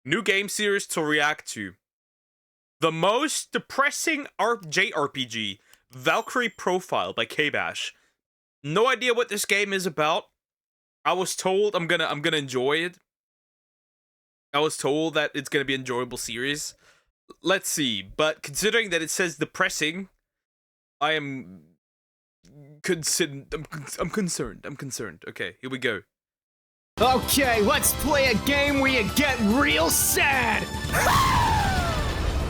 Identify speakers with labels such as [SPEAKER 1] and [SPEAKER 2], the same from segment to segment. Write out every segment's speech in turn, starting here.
[SPEAKER 1] New game series to react to. The most depressing JRPG, Valkyrie Profile by KBash. No idea what this game is about. I was told I'm gonna enjoy it. I was told that it's gonna be an enjoyable series. Let's see, but considering that it says depressing, I am concerned. I'm concerned. Okay, here we go.
[SPEAKER 2] Okay, let's play a game where you get real sad!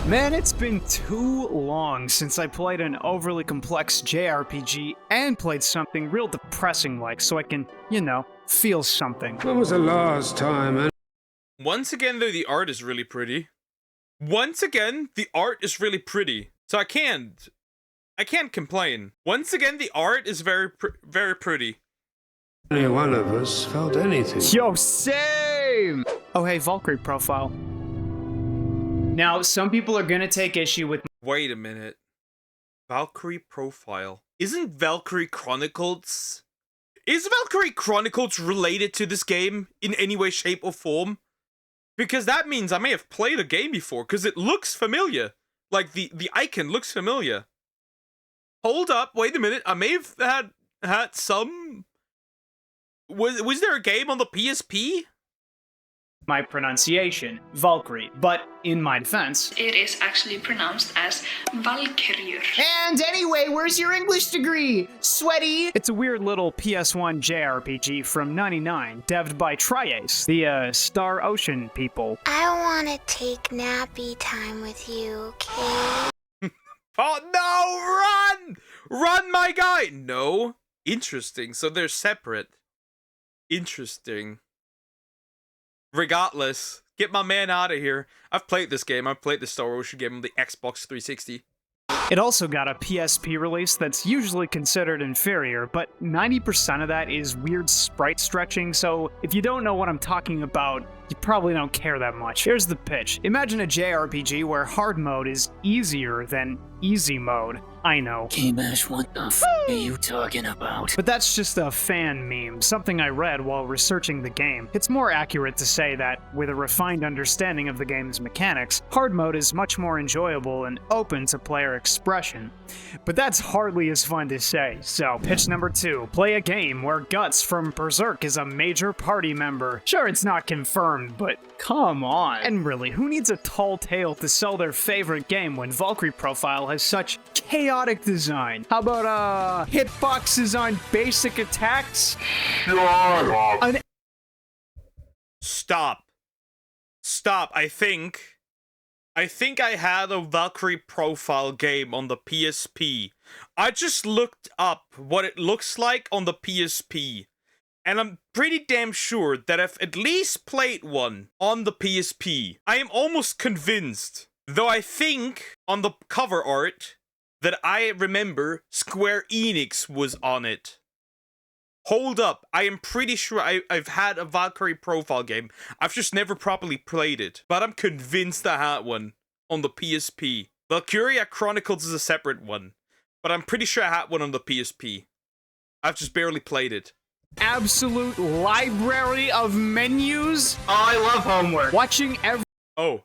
[SPEAKER 2] Man, it's been too long since I played an overly complex JRPG and played something real depressing like, so I can, you know, feel something.
[SPEAKER 3] When was the last time, man?
[SPEAKER 1] Once again, though, the art is really pretty. So I can't complain. Once again, the art is very pretty.
[SPEAKER 3] Any one of us felt anything.
[SPEAKER 2] Yo, same! Oh, hey, Valkyrie Profile. Now, some people are gonna take issue with—
[SPEAKER 1] Wait a minute. Valkyrie Profile. Isn't Valkyrie Chronicles... Is Valkyrie Chronicles related to this game in any way, shape, or form? Because that means I may have played a game before, because it looks familiar. Like, the icon looks familiar. Hold up, wait a minute. I may have had some... Was there a game on the PSP?
[SPEAKER 2] my pronunciation, Valkyrie, but in my defense,
[SPEAKER 4] it is actually pronounced as Valkyrie.
[SPEAKER 2] And anyway, where's your English degree, sweaty? It's a weird little PS1 JRPG from '99, devved by Triace, the Star Ocean people.
[SPEAKER 5] I want to take nappy time with you, okay?
[SPEAKER 1] Oh no, run! Run, my guy! No. Interesting, so they're separate. Interesting. Regardless, get my man out of here. I've played this game. I've played the Star Ocean game on the Xbox 360.
[SPEAKER 2] It also got a PSP release that's usually considered inferior, but 90% of that is weird sprite stretching, so if you don't know what I'm talking about, you probably don't care that much. Here's the pitch. Imagine a JRPG where hard mode is easier than easy mode. I know.
[SPEAKER 6] KBash, what the f are you talking about?
[SPEAKER 2] But that's just a fan meme, something I read while researching the game. It's more accurate to say that, with a refined understanding of the game's mechanics, hard mode is much more enjoyable and open to player expression. But that's hardly as fun to say, so pitch number 2. Play a game where Guts from Berserk is a major party member. Sure, it's not confirmed, but come on. And really, who needs a tall tale to sell their favorite game when Valkyrie Profile has such chaotic design? How about, hitboxes on basic attacks?
[SPEAKER 1] Stop. Stop. I think I had a Valkyrie Profile game on the PSP. I just looked up what it looks like on the PSP. And I'm pretty damn sure that I've at least played one on the PSP. I am almost convinced, though I think on the cover art that I remember Square Enix was on it. Hold up, I am pretty sure I've had a Valkyrie Profile game. I've just never properly played it, but I'm convinced I had one on the PSP. Valkyrie Chronicles is a separate one, but I'm pretty sure I had one on the PSP. I've just barely played it.
[SPEAKER 2] Absolute library of menus?
[SPEAKER 6] Oh, I love homework.
[SPEAKER 2] Watching every—
[SPEAKER 1] Oh,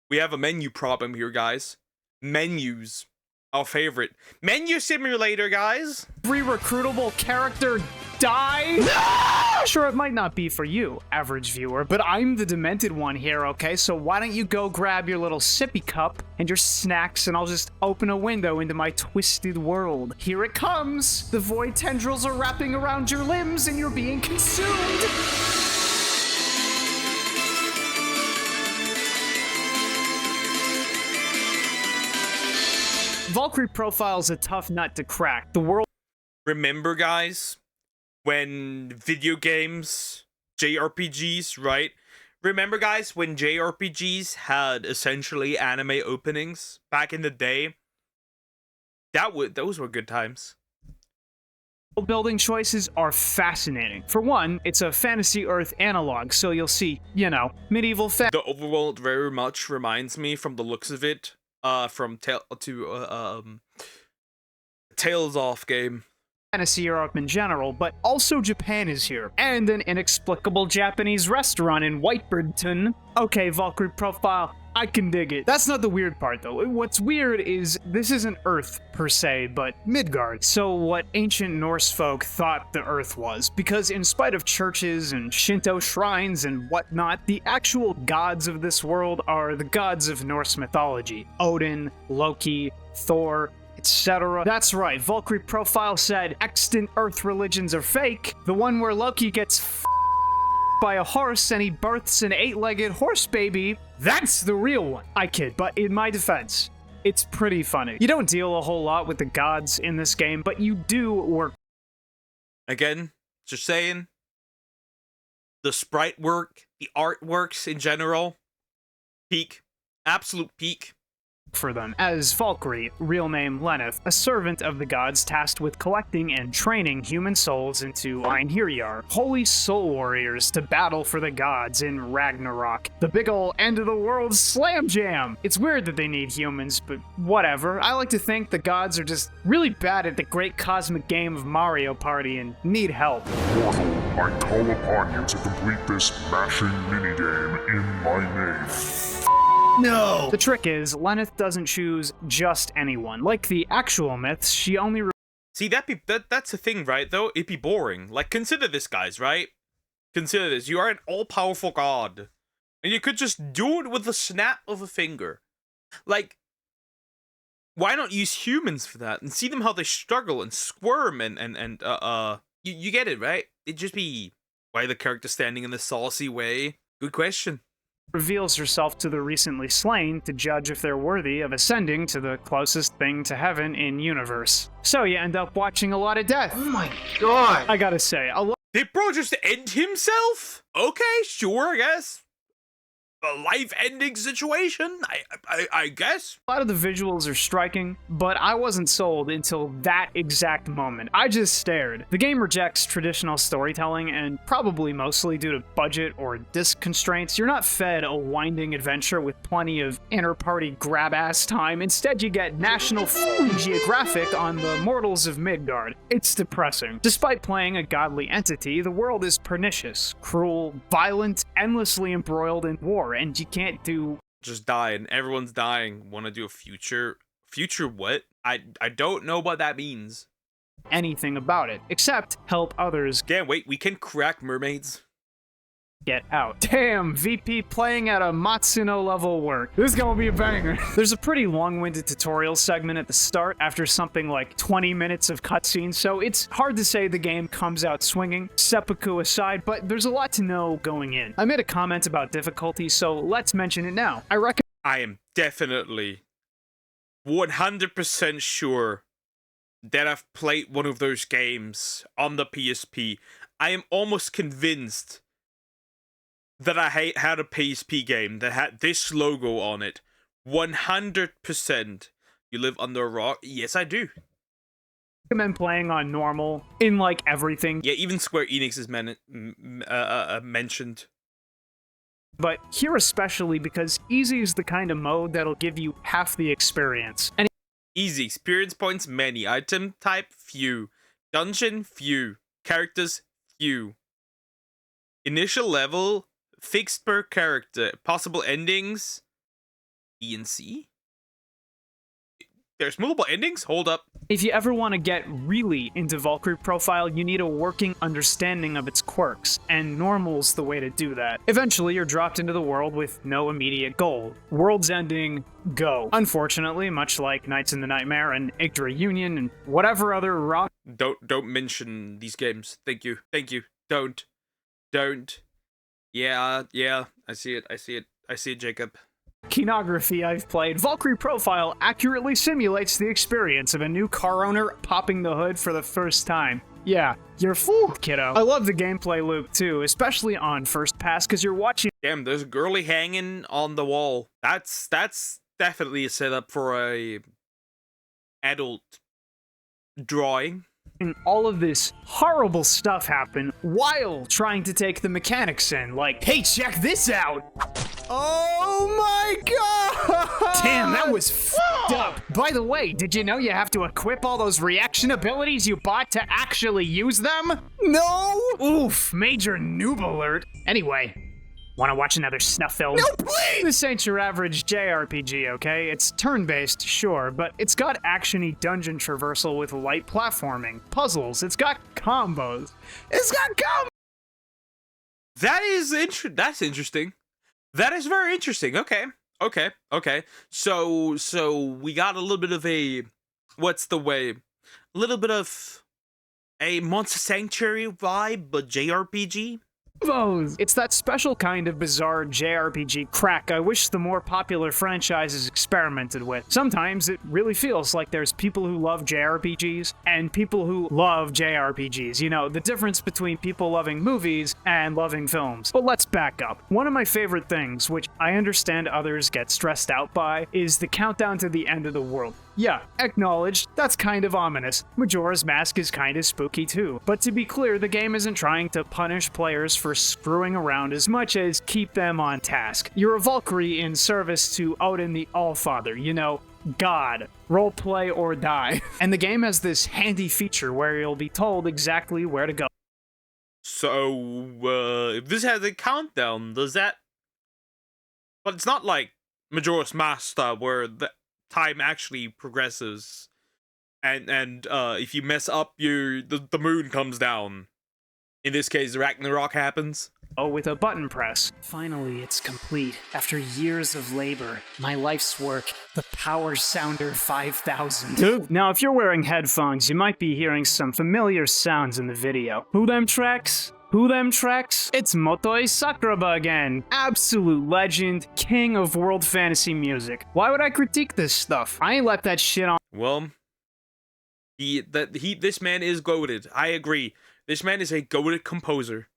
[SPEAKER 1] we have a menu problem here, guys. Menus. Our favorite. Menu simulator, guys.
[SPEAKER 2] every recruitable character die? No! Sure, it might not be for you, average viewer, but I'm the demented one here, okay? So why don't you go grab your little sippy cup and your snacks, and I'll just open a window into my twisted world. Here it comes! The void tendrils are wrapping around your limbs, and you're being consumed! Valkyrie Profile's a tough nut to crack. The world—
[SPEAKER 1] Remember, guys, when video games, JRPGs, right? Remember, guys, when JRPGs had essentially anime openings back in the day? Those were good times.
[SPEAKER 2] building choices are fascinating. For one, it's a Fantasy Earth analog, so you'll see, you know, medieval
[SPEAKER 1] The overworld very much reminds me, from the looks of it, from Tales of game.
[SPEAKER 2] fantasy Europe in general, but also Japan is here, and an inexplicable Japanese restaurant in Whitebirdton. Okay, Valkyrie profile, I can dig it. That's not the weird part, though. What's weird is this isn't Earth, per se, but Midgard. So what ancient Norse folk thought the Earth was, because in spite of churches and Shinto shrines and whatnot, the actual gods of this world are the gods of Norse mythology. Odin, Loki, Thor, etc. That's right, Valkyrie profile said extant Earth religions are fake. The one where Loki gets by a horse and he births an 8-legged horse baby, that's the real one. I kid, but in my defense, it's pretty funny. You don't deal a whole lot with the gods in this game, but you do work.
[SPEAKER 1] Again, just saying, the sprite work, the artworks in general, peak, absolute peak.
[SPEAKER 2] For them. As Valkyrie, real name Lenneth, a servant of the gods tasked with collecting and training human souls into Einherjar, holy soul warriors to battle for the gods in Ragnarok, the big ol' end of the world slam jam! It's weird that they need humans, but whatever. I like to think the gods are just really bad at the great cosmic game of Mario Party and need help.
[SPEAKER 7] Mortal, I call upon you to complete this mashing minigame in my name.
[SPEAKER 2] No! The trick is, Lenneth doesn't choose just anyone. Like the actual myths, she only
[SPEAKER 1] See, that's the thing, right, though? It'd be boring. Like, consider this, guys, right? Consider this. You are an all-powerful god. And you could just do it with the snap of a finger. Like, why not use humans for that? And see them how they struggle and squirm you get it, right? It'd just be, why the character standing in the saucy way? Good question.
[SPEAKER 2] Reveals herself to the recently slain to judge if they're worthy of ascending to the closest thing to heaven in universe. So you end up watching a lot of death.
[SPEAKER 6] Oh my god!
[SPEAKER 2] I gotta say, a lot.
[SPEAKER 1] Did bro just end himself? Okay, sure, I guess. A life-ending situation, I guess.
[SPEAKER 2] A lot of the visuals are striking, but I wasn't sold until that exact moment. I just stared. The game rejects traditional storytelling, and probably mostly due to budget or disc constraints, you're not fed a winding adventure with plenty of inter-party grab-ass time. Instead, you get National Geographic on the mortals of Midgard. It's depressing. Despite playing a godly entity, the world is pernicious, cruel, violent, endlessly embroiled in war, and you can't do
[SPEAKER 1] just die and everyone's dying. Want to do a future what? I don't know what that means.
[SPEAKER 2] Anything about it except help others.
[SPEAKER 1] Can't wait, we can crack mermaids.
[SPEAKER 2] Get out. Damn, VP playing at a Matsuno level work. This is gonna be a banger. There's a pretty long-winded tutorial segment at the start after something like 20 minutes of cutscenes, so it's hard to say the game comes out swinging, seppuku aside, but there's a lot to know going in. I made a comment about difficulty, so let's mention it now.
[SPEAKER 1] I am definitely 100% sure that I've played one of those games on the PSP. I am almost convinced that I had a PSP game that had this logo on it. 100%. You live under a rock? Yes, I do.
[SPEAKER 2] Recommend playing on normal in like everything.
[SPEAKER 1] Yeah, even Square Enix is mentioned.
[SPEAKER 2] But here especially because easy is the kind of mode that'll give you half the experience. And
[SPEAKER 1] easy. Experience points, many. Item type, few. Dungeon, few. Characters, few. Initial level, fixed per character. Possible endings, E and C? There's multiple endings? Hold up.
[SPEAKER 2] If you ever want to get really into Valkyrie Profile, you need a working understanding of its quirks, and normal's the way to do that. Eventually, you're dropped into the world with no immediate goal. World's ending, go. Unfortunately, much like Nights in the Nightmare and Yggdra Union and whatever other rock...
[SPEAKER 1] Don't mention these games. Thank you. Thank you. Don't. Yeah, I see it, Jacob.
[SPEAKER 2] Kinography I've played, Valkyrie Profile accurately simulates the experience of a new car owner popping the hood for the first time. Yeah, you're fooled, kiddo. I love the gameplay loop too, especially on first pass, because you're watching—
[SPEAKER 1] Damn, there's a girly hanging on the wall. That's definitely a setup for a adult drawing.
[SPEAKER 2] And all of this horrible stuff happen while trying to take the mechanics in, like, hey, check this out! Oh my god! Damn, that was up. By the way, did you know you have to equip all those reaction abilities you bought to actually use them? No! Oof, major noob alert. Anyway, wanna watch another snuff film? No, please! This ain't your average JRPG, okay? It's turn-based, sure, but it's got action-y dungeon traversal with light platforming, puzzles, it's got combos. It's got combos!
[SPEAKER 1] That's interesting. That is very interesting. Okay. So we got a little bit of a, what's the way? A little bit of a Monster Sanctuary vibe, but JRPG.
[SPEAKER 2] It's that special kind of bizarre JRPG crack I wish the more popular franchises experimented with. Sometimes it really feels like there's people who love JRPGs and people who love JRPGs. You know, the difference between people loving movies and loving films. But let's back up. One of my favorite things, which I understand others get stressed out by, is the countdown to the end of the world. Yeah, acknowledged, that's kind of ominous. Majora's Mask is kind of spooky too. But to be clear, the game isn't trying to punish players for screwing around as much as keep them on task. You're a Valkyrie in service to Odin the Allfather, you know, God. Roleplay or die. And the game has this handy feature where you'll be told exactly where to go.
[SPEAKER 1] So, if this has a countdown, does that... But it's not like Majora's Mask where the time actually progresses, and if you mess up, the moon comes down. In this case, Ragnarok happens.
[SPEAKER 2] Oh, with a button press. Finally, it's complete. After years of labor, my life's work, the Power Sounder 5000. Now, if you're wearing headphones, you might be hearing some familiar sounds in the video. Who them tracks? It's Motoi Sakuraba again. Absolute legend, king of world fantasy music. Why would I critique this stuff? I ain't left that shit on.
[SPEAKER 1] Well, this man is goated. I agree. This man is a goated composer.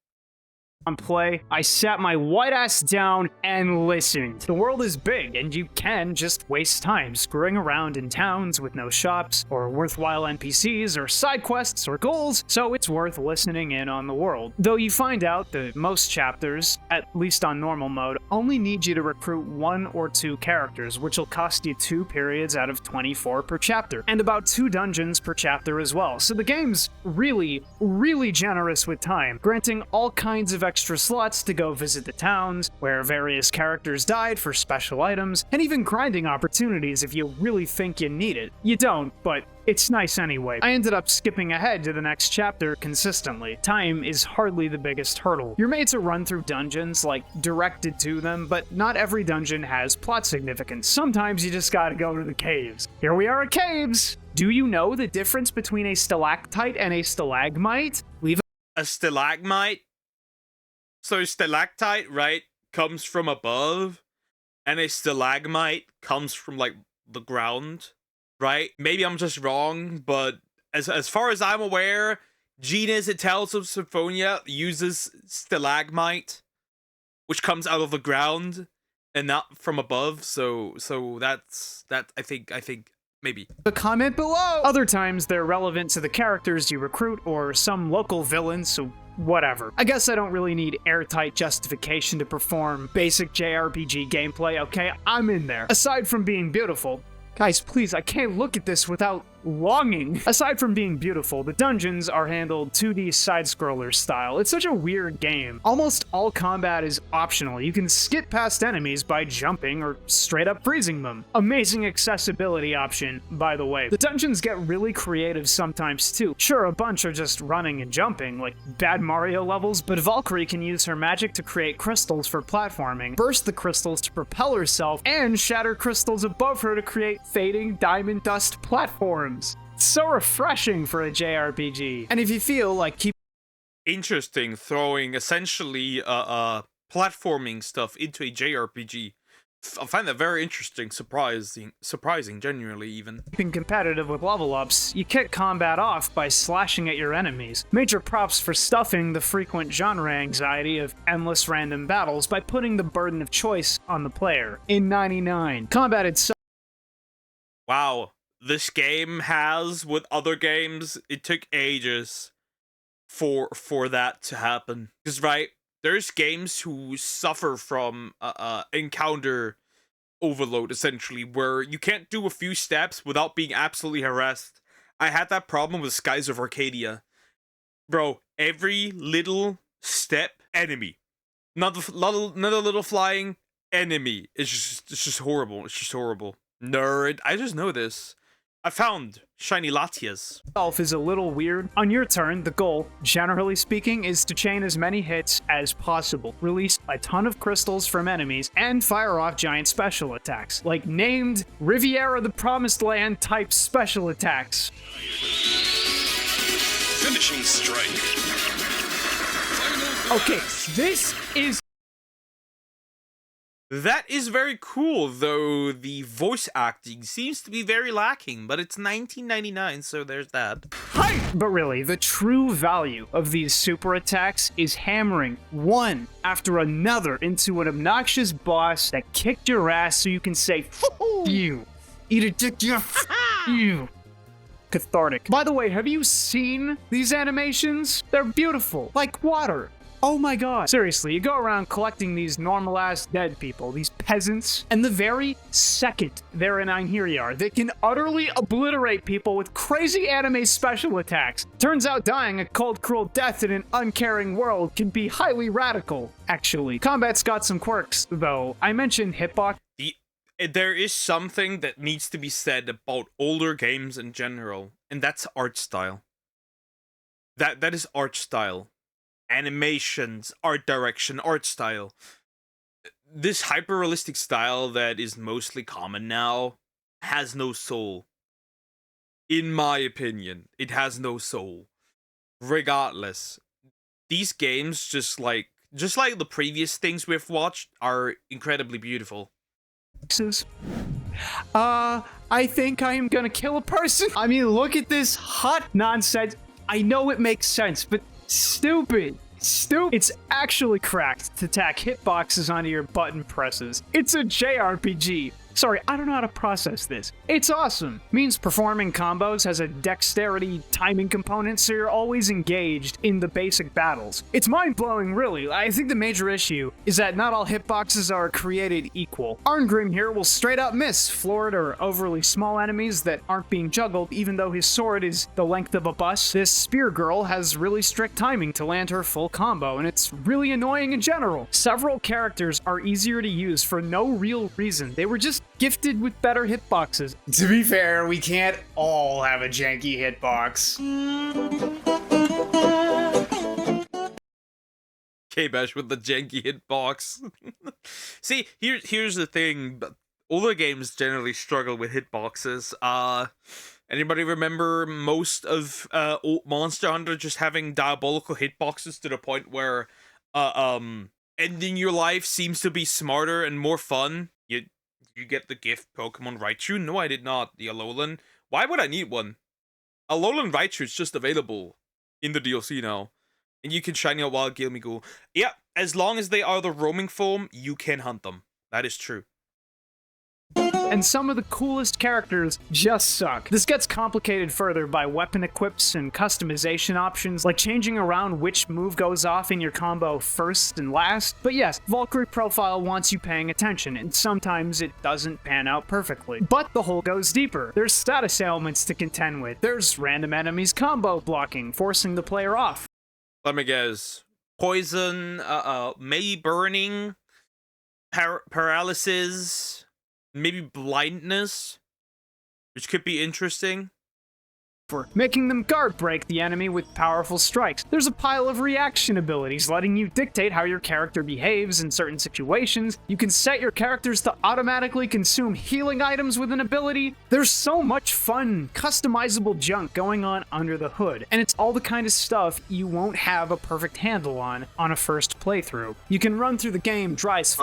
[SPEAKER 2] On play, I sat my white ass down and listened. The world is big, and you can just waste time screwing around in towns with no shops, or worthwhile NPCs, or side quests, or goals, so it's worth listening in on the world. Though you find out that most chapters, at least on normal mode, only need you to recruit 1 or 2 characters, which will cost you 2 periods out of 24 per chapter, and about 2 dungeons per chapter as well. So the game's really, really generous with time, granting all kinds of extra slots to go visit the towns where various characters died for special items, and even grinding opportunities if you really think you need it. You don't, but it's nice anyway. I ended up skipping ahead to the next chapter consistently. Time is hardly the biggest hurdle. You're made to run through dungeons, like, directed to them, but not every dungeon has plot significance. Sometimes you just gotta go to the caves. Here we are at caves! Do you know the difference between a stalactite and a stalagmite?
[SPEAKER 1] A stalagmite? So stalactite, right, comes from above, and a stalagmite comes from, like, the ground, right? Maybe I'm just wrong, but as far as I'm aware, Genus Tales of Symphonia uses stalagmite, which comes out of the ground and not from above. So that's I think maybe.
[SPEAKER 2] The comment below. Other times they're relevant to the characters you recruit or some local villains, so whatever. I guess I don't really need airtight justification to perform basic JRPG gameplay, okay? I'm in there. Aside from being beautiful, guys, please, I can't look at this without longing. Aside from being beautiful, the dungeons are handled 2D side-scroller style. It's such a weird game. Almost all combat is optional. You can skip past enemies by jumping or straight up freezing them. Amazing accessibility option, by the way. The dungeons get really creative sometimes too. Sure, a bunch are just running and jumping, like bad Mario levels, but Valkyrie can use her magic to create crystals for platforming, burst the crystals to propel herself, and shatter crystals above her to create fading diamond dust platforms. So refreshing for a JRPG. And if you feel like
[SPEAKER 1] interesting throwing essentially platforming stuff into a JRPG. I find that very interesting, surprising, genuinely even.
[SPEAKER 2] Keeping competitive with level ups, you kick combat off by slashing at your enemies. Major props for stuffing the frequent genre anxiety of endless random battles by putting the burden of choice on the player. In 99, combat itself.
[SPEAKER 1] Wow. This game has, with other games, it took ages for that to happen. Because, right, there's games who suffer from encounter overload, essentially, where you can't do a few steps without being absolutely harassed. I had that problem with Skies of Arcadia. Bro, every little step, enemy. Not a little flying, enemy. It's just horrible. It's just horrible. Nerd. I just know this. I found shiny Latias.
[SPEAKER 2] Itself is a little weird. On your turn, the goal, generally speaking, is to chain as many hits as possible, release a ton of crystals from enemies, and fire off giant special attacks, like named Riviera the Promised Land type special attacks.
[SPEAKER 8] Finishing strike.
[SPEAKER 2] Okay, this is...
[SPEAKER 1] That is very cool, though the voice acting seems to be very lacking, but it's 1999, so there's that.
[SPEAKER 2] Hi! But really, the true value of these super attacks is hammering one after another into an obnoxious boss that kicked your ass so you can say, you. Eat a dick, you. Cathartic. By the way, have you seen these animations? They're beautiful, like water. Oh my god. Seriously, you go around collecting these normal-ass dead people, these peasants, and the very second they're in Einherjar, they can utterly obliterate people with crazy anime special attacks. Turns out dying a cold, cruel death in an uncaring world can be highly radical, actually. Combat's got some quirks, though. I mentioned hitbox.
[SPEAKER 1] There is something that needs to be said about older games in general, and that's art style. That is art style. Animations, art direction, art style. This hyper-realistic style that is mostly common now has no soul. In my opinion, it has no soul. Regardless, these games, just like the previous things we've watched, are incredibly beautiful.
[SPEAKER 2] I think I am gonna kill a person. I mean, look at this hot nonsense. I know it makes sense, but stupid. It's actually cracked to tack hitboxes onto your button presses. It's a JRPG. Sorry, I don't know how to process this. It's awesome. Means performing combos has a dexterity timing component, so you're always engaged in the basic battles. It's mind-blowing, really. I think the major issue is that not all hitboxes are created equal. Arngrim here will straight up miss floored or overly small enemies that aren't being juggled, even though his sword is the length of a bus. This spear girl has really strict timing to land her full combo, and it's really annoying in general. Several characters are easier to use for no real reason. They were just gifted with better hitboxes. To be fair, we can't all have a janky hitbox.
[SPEAKER 1] KBash with the janky hitbox. See, here's the thing. Older games generally struggle with hitboxes. Anybody remember most of old Monster Hunter just having diabolical hitboxes to the point where ending your life seems to be smarter and more fun? You get the gift Pokemon Raichu? No, I did not. The Alolan. Why would I need one? Alolan Raichu is just available in the DLC now. And you can shiny out Wild Gilmigool. Yeah, as long as they are the roaming form, you can hunt them. That is true.
[SPEAKER 2] And some of the coolest characters just suck. This gets complicated further by weapon equips and customization options, like changing around which move goes off in your combo first and last. But yes, Valkyrie profile wants you paying attention, and sometimes it doesn't pan out perfectly. But the whole goes deeper. There's status ailments to contend with. There's random enemies combo blocking, forcing the player off.
[SPEAKER 1] Let me guess. Poison, maybe burning, paralysis, maybe blindness, which could be interesting.
[SPEAKER 2] For making them guard break the enemy with powerful strikes. There's a pile of reaction abilities letting you dictate how your character behaves in certain situations. You can set your characters to automatically consume healing items with an ability. There's so much fun, customizable junk going on under the hood, and it's all the kind of stuff you won't have a perfect handle on a first playthrough. You can run through the game dry as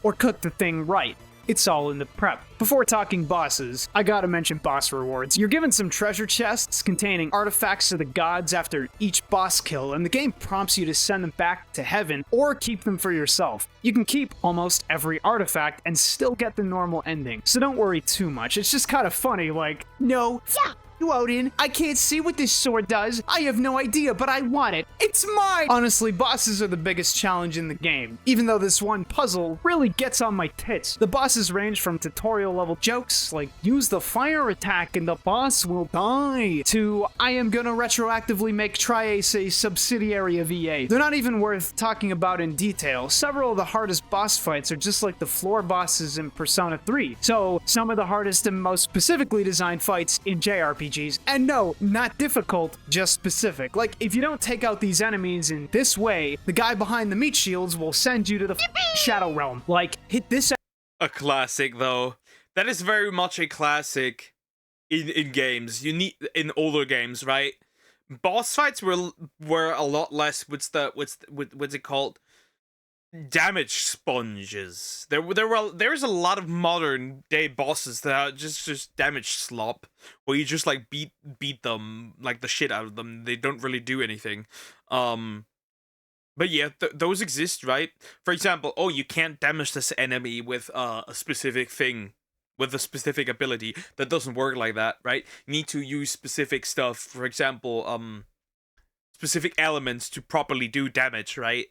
[SPEAKER 2] or cook the thing right. It's all in the prep. Before talking bosses, I gotta mention boss rewards. You're given some treasure chests containing artifacts of the gods after each boss kill, and the game prompts you to send them back to heaven or keep them for yourself. You can keep almost every artifact and still get the normal ending, so don't worry too much. It's just kind of funny, like, no, yeah, you, Odin. I can't see what this sword does. I have no idea, but I want it. It's mine! Honestly, bosses are the biggest challenge in the game, even though this one puzzle really gets on my tits. The bosses range from tutorial level jokes, like use the fire attack and the boss will die, to I am gonna retroactively make Tri-Ace a subsidiary of EA. They're not even worth talking about in detail. Several of the hardest boss fights are just like the floor bosses in Persona 3, so some of the hardest and most specifically designed fights in JRPGs, and no, not difficult, just specific. Like, if you don't take out these enemies in this way, the guy behind the meat shields will send you to the Shadow Realm. Like, hit this.
[SPEAKER 1] A classic, though. That is very much a classic in games. You need in older games, right? Boss fights were a lot less. What's it called? Damage sponges. There's a lot of modern day bosses that are just damage slop, where you just like beat them like the shit out of them. They don't really do anything. But yeah, those exist, right? For example, oh, you can't damage this enemy with a specific thing, with a specific ability. That doesn't work like that, right? You need to use specific stuff. For example, specific elements to properly do damage, right?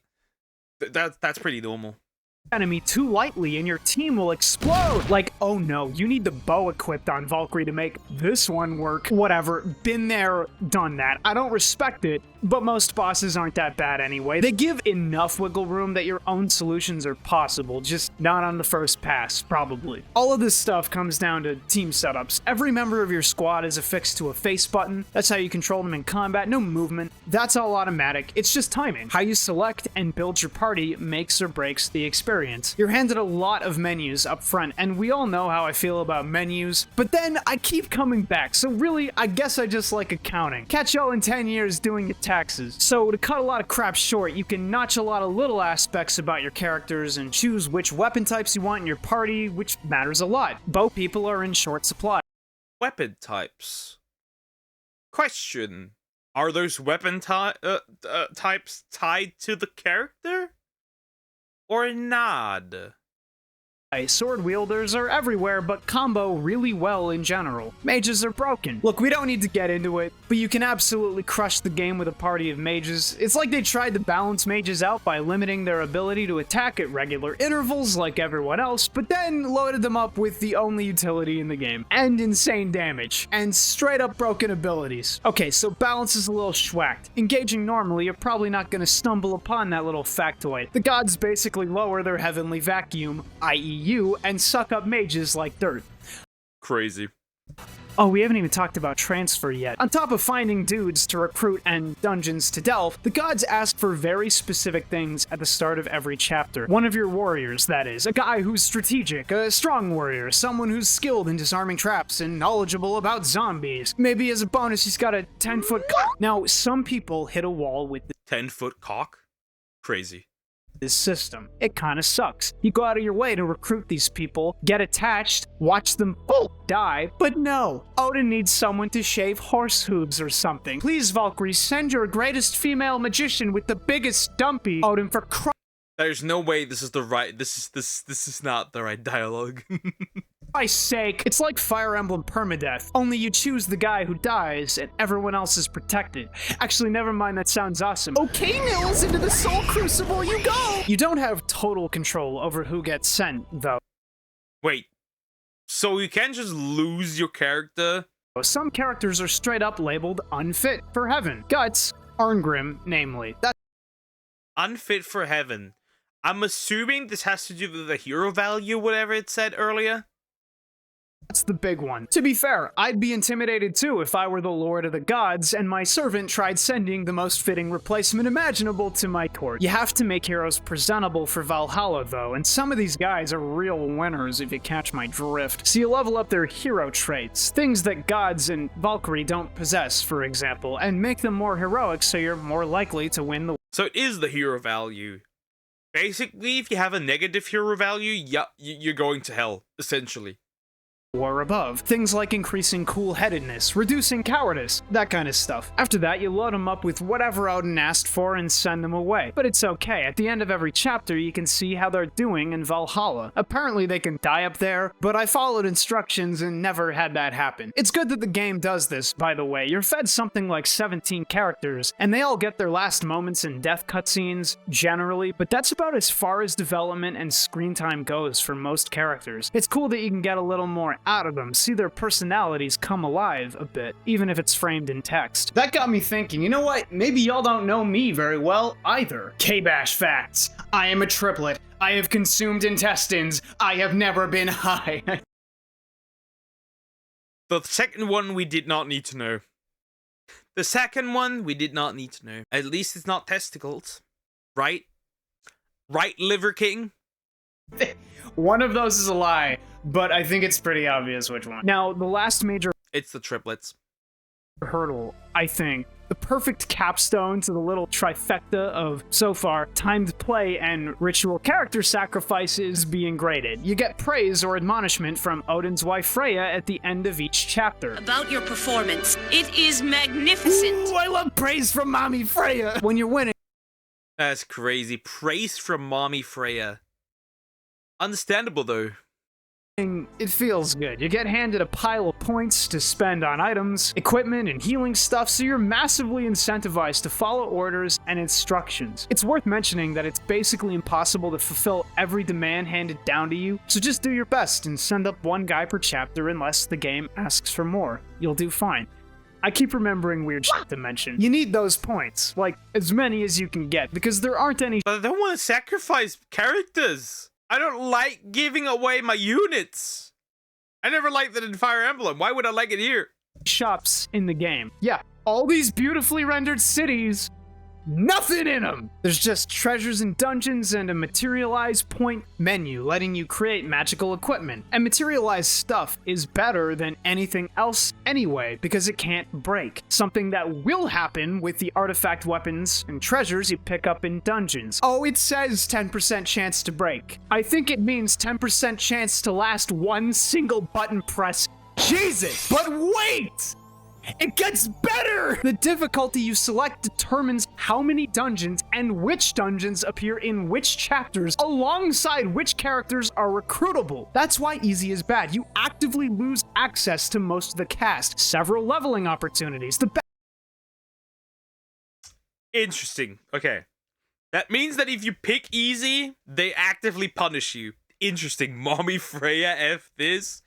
[SPEAKER 1] That's pretty normal.
[SPEAKER 2] Enemy too lightly and your team will explode. Like, oh no, you need the bow equipped on Valkyrie to make this one work. Whatever, been there, done that. I don't respect it, but most bosses aren't that bad anyway. They give enough wiggle room that your own solutions are possible, just not on the first pass, probably. All of this stuff comes down to team setups. Every member of your squad is affixed to a face button. That's how you control them in combat, no movement. That's all automatic, it's just timing. How you select and build your party makes or breaks the experience. You're handed a lot of menus up front, and we all know how I feel about menus, but then I keep coming back, so really, I guess I just like accounting. Catch y'all in 10 years doing your taxes. So to cut a lot of crap short, you can notch a lot of little aspects about your characters and choose which weapon types you want in your party, which matters a lot. Bow people are in short supply.
[SPEAKER 1] Weapon types. Question. Are those weapon types tied to the character? Or not?
[SPEAKER 2] Sword wielders are everywhere, but combo really well in general. Mages are broken. Look, we don't need to get into it, but you can absolutely crush the game with a party of mages. It's like they tried to balance mages out by limiting their ability to attack at regular intervals like everyone else, but then loaded them up with the only utility in the game, and insane damage, and straight up broken abilities. Okay, so balance is a little schwacked. Engaging normally, you're probably not gonna stumble upon that little factoid. The gods basically lower their heavenly vacuum, i.e. you, and suck up mages like dirt.
[SPEAKER 1] Crazy.
[SPEAKER 2] Oh, we haven't even talked about transfer yet. On top of finding dudes to recruit and dungeons to delve, the gods ask for very specific things at the start of every chapter. One of your warriors, that is. A guy who's strategic, a strong warrior, someone who's skilled in disarming traps and knowledgeable about zombies. Maybe as a bonus, he's got a 10-foot cock. Now, some people hit a wall with the
[SPEAKER 1] 10-foot cock? Crazy.
[SPEAKER 2] this system. It kinda sucks. You go out of your way to recruit these people, get attached, watch them die, but no. Odin needs someone to shave horse hooves or something. Please, Valkyrie, send your greatest female magician with the biggest dumpy. Odin, for Christ.
[SPEAKER 1] There's no way this is the right. This is not the right dialogue.
[SPEAKER 2] Christ's sake, it's like Fire Emblem permadeath, only you choose the guy who dies and everyone else is protected. Actually, never mind, that sounds awesome. Okay, Nils, into the Soul Crucible you go! You don't have total control over who gets sent, though.
[SPEAKER 1] Wait, so you can't just lose your character?
[SPEAKER 2] Some characters are straight up labeled unfit for heaven. Guts, Arngrim, namely. That's
[SPEAKER 1] Unfit for heaven. I'm assuming this has to do with the hero value, whatever it said earlier.
[SPEAKER 2] That's the big one. To be fair, I'd be intimidated too if I were the Lord of the Gods and my servant tried sending the most fitting replacement imaginable to my court. You have to make heroes presentable for Valhalla though, and some of these guys are real winners if you catch my drift. So you level up their hero traits, things that gods and Valkyrie don't possess, for example, and make them more heroic so you're more likely to win the.
[SPEAKER 1] So it is the hero value. Basically, if you have a negative hero value, yeah, you're going to hell, essentially.
[SPEAKER 2] or above. Things like increasing cool-headedness, reducing cowardice, that kind of stuff. After that, you load them up with whatever Odin asked for and send them away. But it's okay, at the end of every chapter you can see how they're doing in Valhalla. Apparently they can die up there, but I followed instructions and never had that happen. It's good that the game does this, by the way. You're fed something like 17 characters, and they all get their last moments in death cutscenes, generally, but that's about as far as development and screen time goes for most characters. It's cool that you can get a little more out of them, see their personalities come alive a bit, even if it's framed in text. That got me thinking, you know what? Maybe y'all don't know me very well either. KBash facts. I am a triplet. I have consumed intestines. I have never been high.
[SPEAKER 1] The second one we did not need to know. The second one we did not need to know. At least it's not testicles. Right? Right, Liver King?
[SPEAKER 2] One of those is a lie, but I think it's pretty obvious which one. Now, the last major
[SPEAKER 1] It's the triplets.
[SPEAKER 2] hurdle, I think, the perfect capstone to the little trifecta of, so far, timed play and ritual character sacrifices being graded. You get praise or admonishment from Odin's wife Freya at the end of each chapter.
[SPEAKER 8] About your performance. It is magnificent.
[SPEAKER 2] Ooh, I love praise from Mommy Freya! When you're winning,
[SPEAKER 1] That's crazy. Praise from Mommy Freya. Understandable, though.
[SPEAKER 2] it feels good. You get handed a pile of points to spend on items, equipment, and healing stuff, so you're massively incentivized to follow orders and instructions. It's worth mentioning that it's basically impossible to fulfill every demand handed down to you, so just do your best and send up one guy per chapter unless the game asks for more. You'll do fine. I keep remembering weird shit to mention. You need those points, like, as many as you can get, because there aren't any
[SPEAKER 1] But I don't want to sacrifice characters. I don't like giving away my units. I never liked that in Fire Emblem. Why would I like it here?
[SPEAKER 2] shops in the game. Yeah, all these beautifully rendered cities, nothing in them! There's just treasures and dungeons and a materialized point menu letting you create magical equipment. And materialized stuff is better than anything else anyway, because it can't break. Something that will happen with the artifact weapons and treasures you pick up in dungeons. Oh, it says 10% chance to break. I think it means 10% chance to last one single button press. Jesus! But wait! It gets better! The difficulty you select determines how many dungeons and which dungeons appear in which chapters, alongside which characters are recruitable. That's why easy is bad. You actively lose access to most of the cast, several leveling opportunities, the
[SPEAKER 1] Interesting. Okay. That means that if you pick easy, they actively punish you. Interesting. Mommy Freya F this.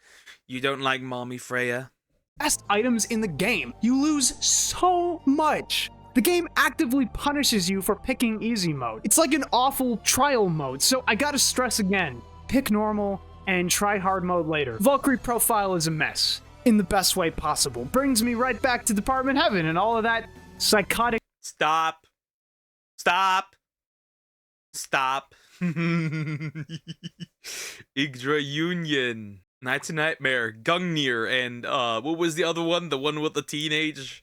[SPEAKER 1] You don't like Mommy Freya?
[SPEAKER 2] best items in the game. You lose so much. The game actively punishes you for picking easy mode. It's like an awful trial mode, so I gotta stress again. Pick normal and try hard mode later. Valkyrie profile is a mess, in the best way possible. Brings me right back to Department Heaven and all of that psychotic—
[SPEAKER 1] Stop. Stop. Stop. Yggdra Union. Night's a Nightmare, Gungnir, and what was the other one? The one with the teenage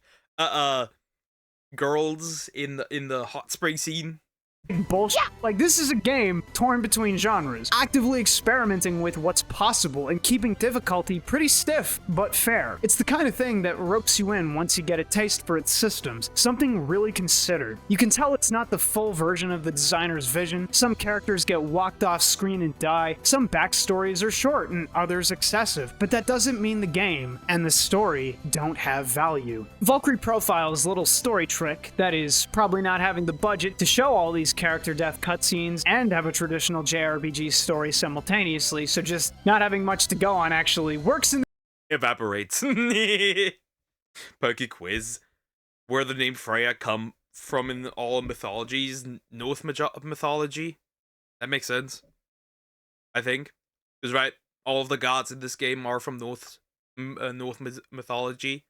[SPEAKER 1] girls in the hot spring scene?
[SPEAKER 2] bullshit. Like, this is a game torn between genres, actively experimenting with what's possible and keeping difficulty pretty stiff, but fair. It's the kind of thing that ropes you in once you get a taste for its systems, something really considered. You can tell it's not the full version of the designer's vision. Some characters get walked off screen and die, some backstories are short and others excessive, but that doesn't mean the game and the story don't have value. Valkyrie Profile's little story trick, that is, probably not having the budget to show all these character death cutscenes and have a traditional JRPG story simultaneously, so just not having much to go on actually works in
[SPEAKER 1] Evaporates. Pokey quiz. Where the name Freya come from in all mythologies, North mythology. That makes sense. I think. Because right, all of the gods in this game are from North mythology.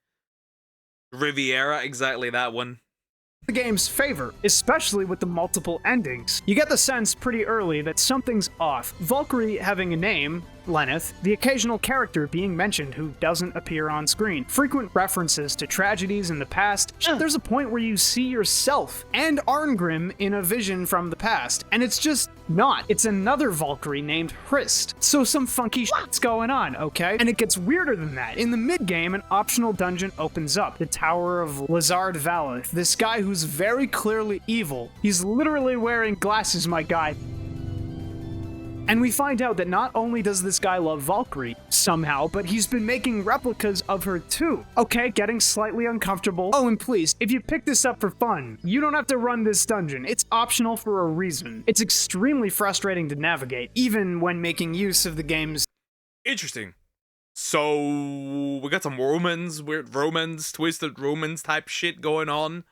[SPEAKER 1] Riviera, exactly that one.
[SPEAKER 2] the game's favor, especially with the multiple endings. You get the sense pretty early that something's off. Valkyrie having a name, Lenneth, the occasional character being mentioned who doesn't appear on screen, frequent references to tragedies in the past. There's a point where you see yourself and Arngrim in a vision from the past, and it's just not. It's another Valkyrie named Hrist. So some funky shit's going on, okay? And it gets weirder than that. In the mid-game, an optional dungeon opens up, the Tower of Lazard Valeth. This guy who's very clearly evil. He's literally wearing glasses, my guy. And we find out that not only does this guy love Valkyrie, somehow, but he's been making replicas of her too. Okay, getting slightly uncomfortable. Oh, and please, if you pick this up for fun, you don't have to run this dungeon. It's optional for a reason. It's extremely frustrating to navigate, even when making use of the game's...
[SPEAKER 1] Interesting. So, we got some romance, weird romance, twisted romance type shit going on.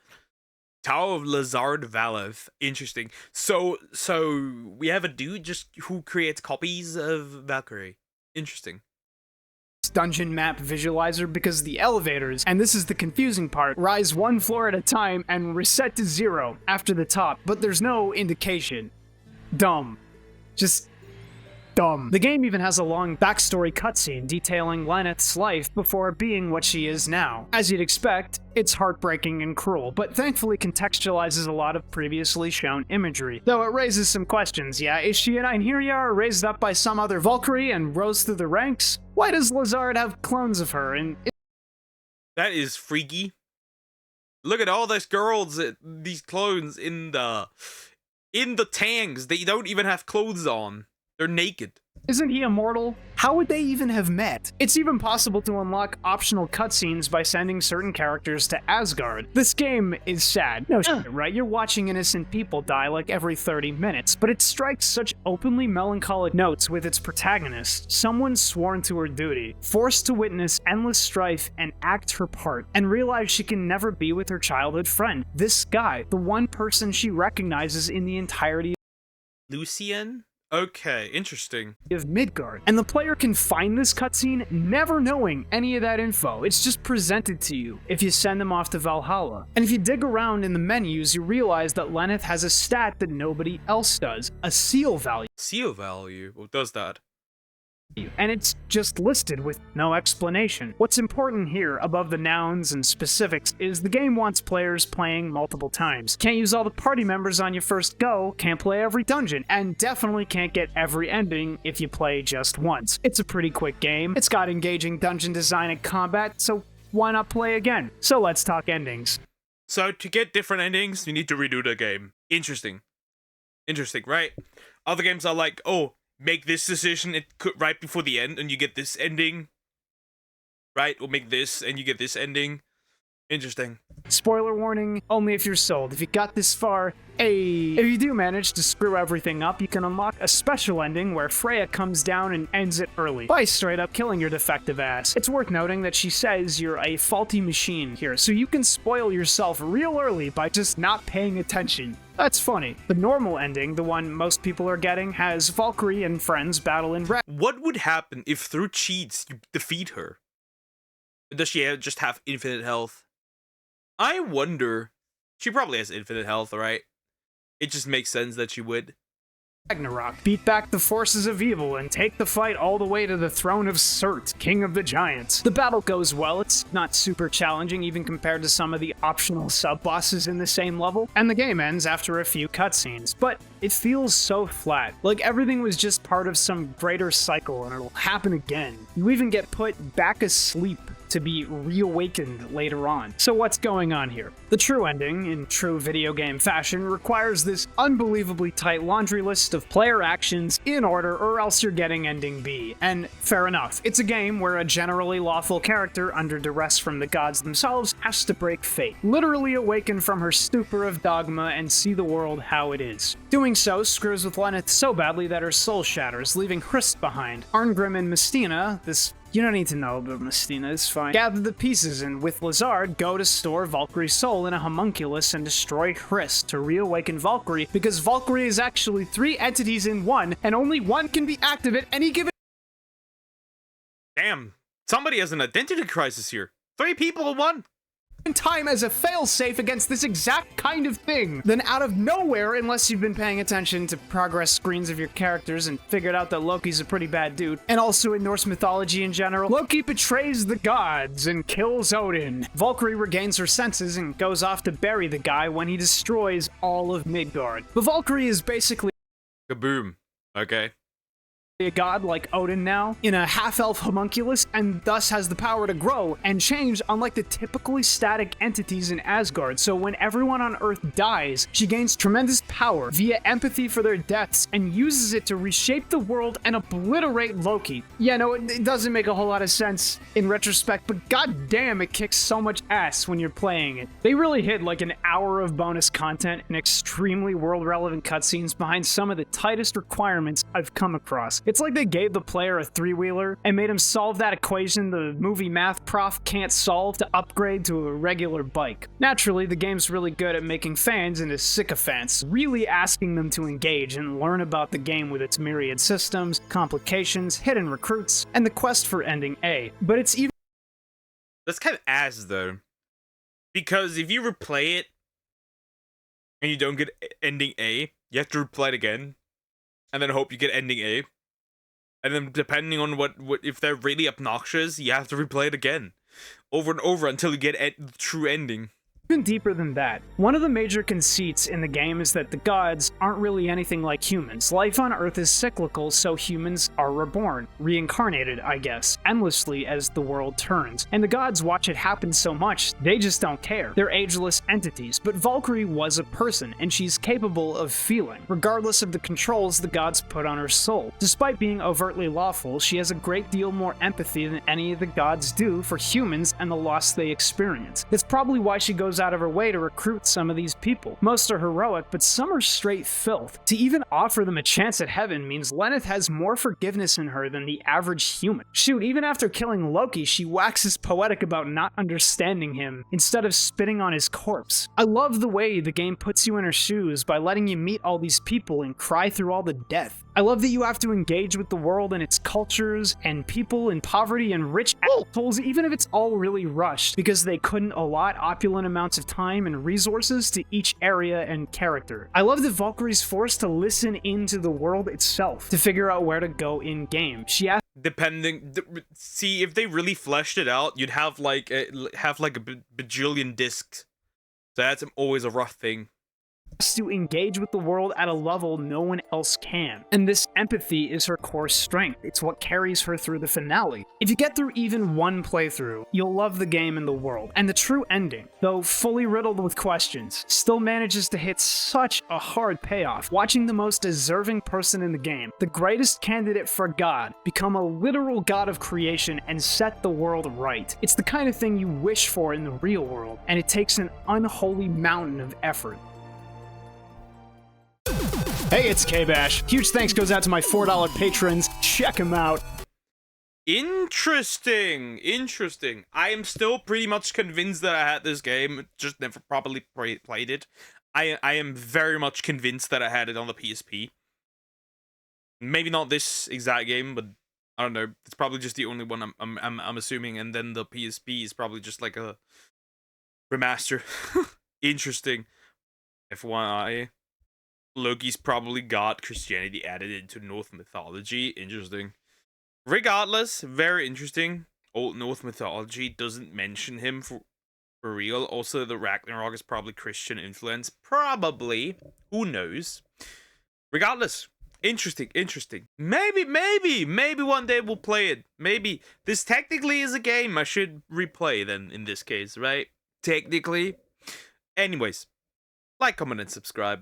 [SPEAKER 1] Tower of Lazard Valeth. Interesting. So we have a dude just who creates copies of Valkyrie. Interesting.
[SPEAKER 2] Dungeon map visualizer because the elevators, and this is the confusing part, rise one floor at a time and reset to 0 after the top, but there's no indication. Dumb. Just dumb. The game even has a long backstory cutscene detailing Lenneth's life before being what she is now. As you'd expect, it's heartbreaking and cruel, but thankfully contextualizes a lot of previously shown imagery. Though it raises some questions, yeah? Is she an Einherjar raised up by some other Valkyrie and rose through the ranks? Why does Lazard have clones of her and...
[SPEAKER 1] That is freaky. Look at all these girls, these clones in the tanks. They don't even have clothes on. They're naked.
[SPEAKER 2] Isn't he immortal? How would they even have met? It's even possible to unlock optional cutscenes by sending certain characters to Asgard. This game is sad. No shit, right? You're watching innocent people die like every 30 minutes, but it strikes such openly melancholic notes with its protagonist, someone sworn to her duty, forced to witness endless strife and act her part, and realize she can never be with her childhood friend. This guy, the one person she recognizes in the entirety
[SPEAKER 1] Lucian? Okay, interesting.
[SPEAKER 2] Of Midgard. And the player can find this cutscene never knowing any of that info. It's just presented to you if you send them off to Valhalla. And if you dig around in the menus, you realize that Lenneth has a stat that nobody else does, a seal value.
[SPEAKER 1] Seal value? What does that?
[SPEAKER 2] And it's just listed with no explanation. What's important here, above the nouns and specifics, is the game wants players playing multiple times. Can't use all the party members on your first go, can't play every dungeon, and definitely can't get every ending if you play just once. It's a pretty quick game, it's got engaging dungeon design and combat, so why not play again? So let's talk endings.
[SPEAKER 1] So to get different endings, you need to redo the game. Interesting. Interesting, right? Other games are like, oh, make this decision right before the end and you get this ending, right? Or make this and you get this ending. Interesting.
[SPEAKER 2] Spoiler warning, only if you're sold. If you got this far, if you do manage to screw everything up, you can unlock a special ending where Freya comes down and ends it early by straight up killing your defective ass. It's worth noting that she says you're a faulty machine here, so you can spoil yourself real early by just not paying attention. That's funny. The normal ending, the one most people are getting, has Valkyrie and friends battle in
[SPEAKER 1] What would happen if through cheats you defeat her? Does she just have infinite health? I wonder. She probably has infinite health, right? It just makes sense that she would.
[SPEAKER 2] Ragnarok. Beat back the forces of evil and take the fight all the way to the throne of Surt, king of the giants. The battle goes well, it's not super challenging even compared to some of the optional sub-bosses in the same level, and the game ends after a few cutscenes, but it feels so flat, like everything was just part of some greater cycle and it'll happen again. You even get put back asleep to be reawakened later on. So what's going on here? The true ending, in true video game fashion, requires this unbelievably tight laundry list of player actions in order or else you're getting ending B. And fair enough, it's a game where a generally lawful character under duress from the gods themselves has to break fate, literally awaken from her stupor of dogma and see the world how it is. Doing so screws with Lenneth so badly that her soul shatters, leaving Hrist behind. Arngrim and Mestina, this you don't need to know about Mestina, it's fine. Gather the pieces and with Lazard, go to store Valkyrie's soul in a homunculus and destroy Hrist to reawaken Valkyrie, because Valkyrie is actually 3 entities in one, and only one can be active at any given—
[SPEAKER 1] Damn, somebody has an identity crisis here. 3 people in one.
[SPEAKER 2] time as a failsafe against this exact kind of thing. Then out of nowhere, unless you've been paying attention to progress screens of your characters and figured out that Loki's a pretty bad dude, and also in Norse mythology in general, Loki betrays the gods and kills Odin. Valkyrie regains her senses and goes off to bury the guy when he destroys all of Midgard. But Valkyrie is basically
[SPEAKER 1] Kaboom. Okay.
[SPEAKER 2] a god like Odin now, in a half-elf homunculus, and thus has the power to grow and change unlike the typically static entities in Asgard. So when everyone on Earth dies, she gains tremendous power via empathy for their deaths and uses it to reshape the world and obliterate Loki. Yeah, no, it doesn't make a whole lot of sense in retrospect, but goddamn, it kicks so much ass when you're playing it. They really hid like an hour of bonus content and extremely world-relevant cutscenes behind some of the tightest requirements I've come across. It's like they gave the player a three-wheeler and made him solve that equation the movie math prof can't solve to upgrade to a regular bike. Naturally, the game's really good at making fans into sycophants, really asking them to engage and learn about the game with its myriad systems, complications, hidden recruits, and the quest for ending A. But it's even
[SPEAKER 1] That's kind of ass, though. Because if you replay it and you don't get ending A, you have to replay it again and then hope you get ending A. And then depending on what if they're really obnoxious, you have to replay it again. Over and over until you get the true ending.
[SPEAKER 2] even deeper than that. One of the major conceits in the game is that the gods aren't really anything like humans. Life on Earth is cyclical, so humans are reborn, reincarnated, I guess, endlessly as the world turns. And the gods watch it happen so much, they just don't care. They're ageless entities, but Valkyrie was a person, and she's capable of feeling, regardless of the controls the gods put on her soul. Despite being overtly lawful, she has a great deal more empathy than any of the gods do for humans and the loss they experience. It's probably why she goes out of her way to recruit some of these people. Most are heroic, but some are straight filth. To even offer them a chance at heaven means Lenneth has more forgiveness in her than the average human. Shoot, even after killing Loki, she waxes poetic about not understanding him instead of spitting on his corpse. I love the way the game puts you in her shoes by letting you meet all these people and cry through all the death. I love that you have to engage with the world and its cultures and people in poverty and rich assholes, even if it's all really rushed, because they couldn't allot opulent amounts of time and resources to each area and character. I love that Valkyrie's forced to listen into the world itself to figure out where to go in-game. She has
[SPEAKER 1] See, if they really fleshed it out, you'd have like a bajillion discs. So that's always a rough thing.
[SPEAKER 2] To engage with the world at a level no one else can. And this empathy is her core strength. It's what carries her through the finale. If you get through even one playthrough, you'll love the game and the world. And the true ending, though fully riddled with questions, still manages to hit such a hard payoff. Watching the most deserving person in the game, the greatest candidate for God, become a literal god of creation and set the world right. It's the kind of thing you wish for in the real world, and it takes an unholy mountain of effort. Hey, it's KBash. Huge thanks goes out to my $4 patrons. Check them out.
[SPEAKER 1] Interesting. I am still pretty much convinced that I had this game, just never properly played it. I am very much convinced that I had it on the PSP. Maybe not this exact game, but I don't know. It's probably just the only one I'm assuming, and then the PSP is probably just like a remaster. Interesting. FYI. Loki's probably got Christianity added into Norse mythology. Interesting. Regardless, very interesting. Old Norse mythology doesn't mention him for real. Also, the Ragnarok is probably Christian influence. Probably. Who knows? Regardless, interesting. Maybe one day we'll play it. Maybe. This technically is a game I should replay then, in this case, right? Technically. Anyways, like, comment, and subscribe.